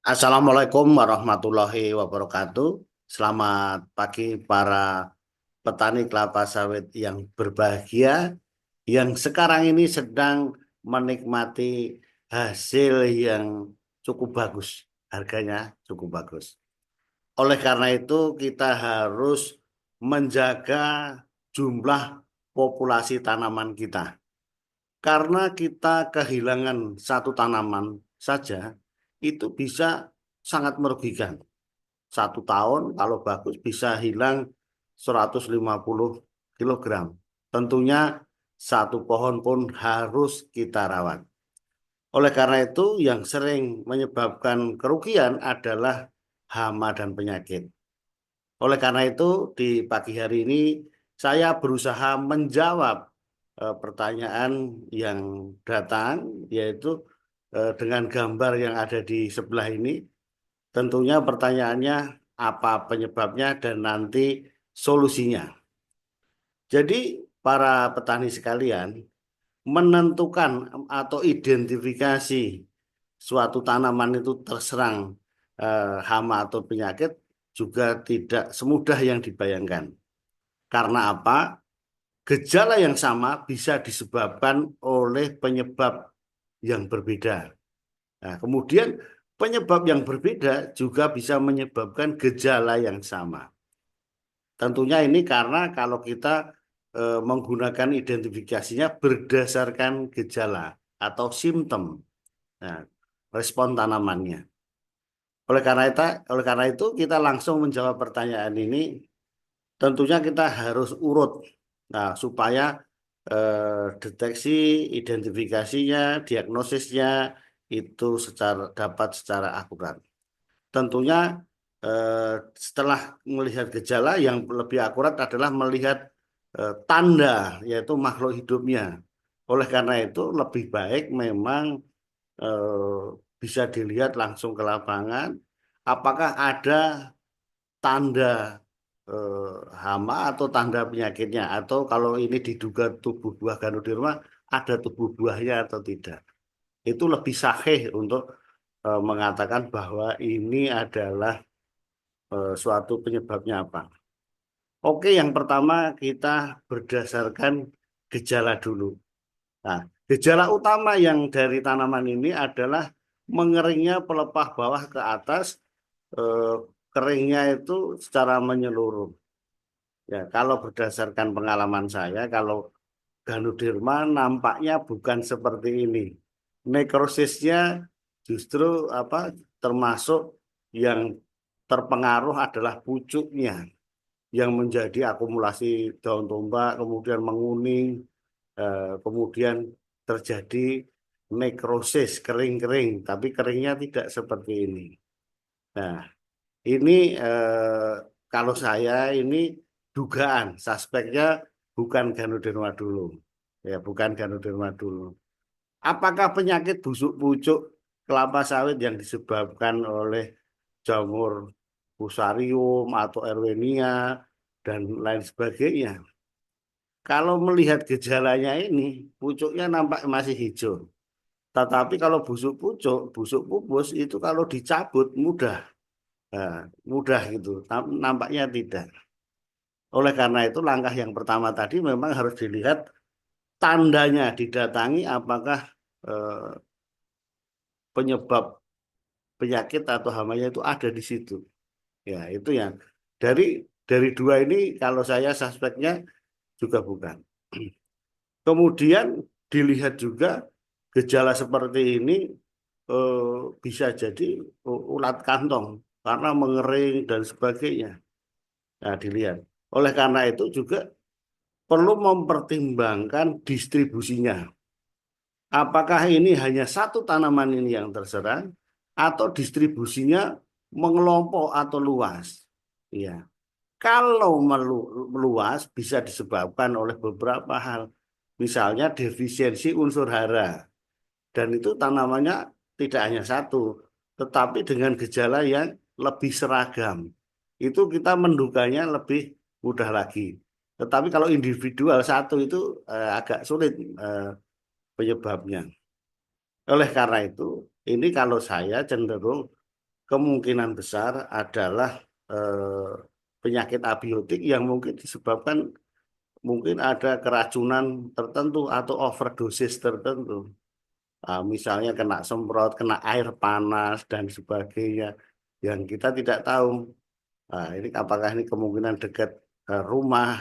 Assalamualaikum warahmatullahi wabarakatuh. Selamat pagi para petani kelapa sawit yang berbahagia, yang sekarang ini sedang menikmati hasil yang cukup bagus, harganya cukup bagus. Oleh karena itu, kita harus menjaga jumlah populasi tanaman kita. Karena kita kehilangan satu tanaman saja, itu bisa sangat merugikan. Satu tahun kalau bagus bisa hilang 150 kilogram. Tentunya satu pohon pun harus kita rawat. Oleh karena itu yang sering menyebabkan kerugian adalah hama dan penyakit. Oleh karena itu di pagi hari ini saya berusaha menjawab pertanyaan yang datang, yaitu dengan gambar yang ada di sebelah ini. Tentunya pertanyaannya apa penyebabnya dan nanti solusinya. Jadi para petani sekalian menentukan atau identifikasi suatu tanaman itu terserang hama atau penyakit juga tidak semudah yang dibayangkan. Karena apa? Gejala yang sama bisa disebabkan oleh penyebab yang berbeda. Nah, kemudian penyebab yang berbeda juga bisa menyebabkan gejala yang sama. Tentunya ini karena kalau kita menggunakan identifikasinya berdasarkan gejala atau simptom, nah, respon tanamannya. Oleh karena itu kita langsung menjawab pertanyaan ini. Tentunya kita harus urut, nah supaya deteksi, identifikasinya, diagnosisnya itu dapat secara akurat. Tentunya eh, setelah melihat gejala yang lebih akurat adalah melihat tanda, yaitu makhluk hidupnya. Oleh karena itu lebih baik memang bisa dilihat langsung ke lapangan, apakah ada tanda eh, hama atau tanda penyakitnya, atau kalau ini diduga tubuh buah Ganoderma, ada tubuh buahnya atau tidak. Itu lebih sahih untuk mengatakan bahwa ini adalah suatu penyebabnya apa. Oke, yang pertama kita berdasarkan gejala dulu. Nah, gejala utama yang dari tanaman ini adalah mengeringnya pelepah bawah ke atas, eh, keringnya itu secara menyeluruh. Ya, kalau berdasarkan pengalaman saya, kalau Ganoderma nampaknya bukan seperti ini. Nekrosisnya justru apa termasuk yang terpengaruh adalah pucuknya yang menjadi akumulasi daun tombak, kemudian menguning, kemudian terjadi nekrosis kering-kering, tapi keringnya tidak seperti ini. Nah, ini kalau saya ini dugaan suspeknya bukan Ganoderma dulu. Ya, bukan Ganoderma dulu. Apakah penyakit busuk pucuk kelapa sawit yang disebabkan oleh jamur fusarium atau erwinia dan lain sebagainya? Kalau melihat gejalanya ini, pucuknya nampak masih hijau. Tetapi kalau busuk pucuk, busuk pupus itu kalau dicabut mudah. Nah, mudah gitu. Nampaknya tidak. Oleh karena itu langkah yang pertama tadi memang harus dilihat tandanya, didatangi apakah eh, penyebab penyakit atau hamanya itu ada di situ. Ya, itu yang dari dari dua ini kalau saya suspeknya juga bukan. Kemudian dilihat juga gejala seperti ini eh, bisa jadi ulat kantong karena mengering dan sebagainya. Nah, dilihat. Oleh karena itu juga perlu mempertimbangkan distribusinya. Apakah ini hanya satu tanaman ini yang terserang atau distribusinya mengelompok atau luas? Ya, kalau meluas bisa disebabkan oleh beberapa hal. Misalnya defisiensi unsur hara. Dan itu tanamannya tidak hanya satu, tetapi dengan gejala yang lebih seragam. Itu kita menduganya lebih mudah lagi. Tetapi kalau individual satu itu agak sulit eh, penyebabnya. Oleh karena itu, ini kalau saya cenderung kemungkinan besar adalah penyakit abiotik yang mungkin disebabkan mungkin ada keracunan tertentu atau overdosis tertentu. Misalnya kena semprot, kena air panas dan sebagainya yang kita tidak tahu. Ini apakah ini kemungkinan rumah,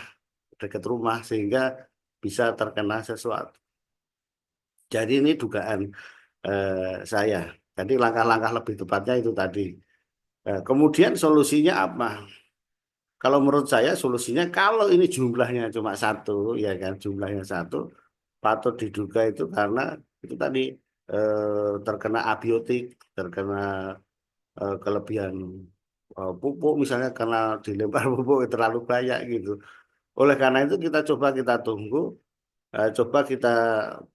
dekat rumah sehingga bisa terkena sesuatu. Jadi ini dugaan eh, saya. Jadi langkah-langkah lebih tepatnya itu tadi. Kemudian solusinya apa? Kalau menurut saya solusinya kalau ini jumlahnya cuma satu, ya kan jumlahnya satu, patut diduga itu karena itu tadi terkena abiotik, terkena kelebihan pupuk misalnya karena dilempar pupuk terlalu banyak gitu. Oleh karena itu kita tunggu, coba kita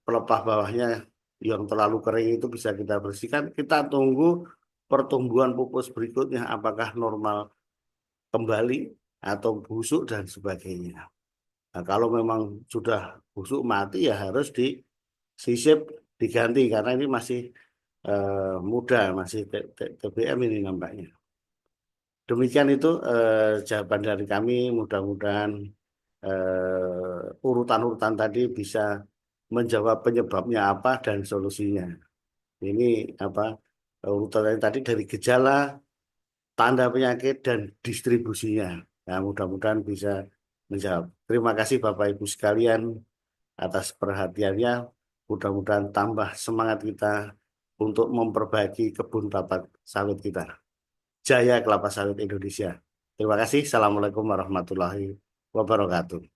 pelepah bawahnya yang terlalu kering itu bisa kita bersihkan. Kita tunggu pertumbuhan pupus berikutnya apakah normal kembali atau busuk dan sebagainya. Nah, kalau memang sudah busuk mati ya harus disisip diganti karena ini masih muda, masih TBM ini nampaknya. Demikian itu jawaban dari kami. Mudah-mudahan urutan-urutan tadi bisa menjawab penyebabnya apa dan solusinya. Ini apa urutan tadi dari gejala, tanda penyakit dan distribusinya. Nah, mudah-mudahan bisa menjawab. Terima kasih Bapak Ibu sekalian atas perhatiannya. Mudah-mudahan tambah semangat kita untuk memperbaiki kebun kelapa sawit kita. Jaya kelapa sawit Indonesia. Terima kasih. Assalamualaikum warahmatullahi wabarakatuh.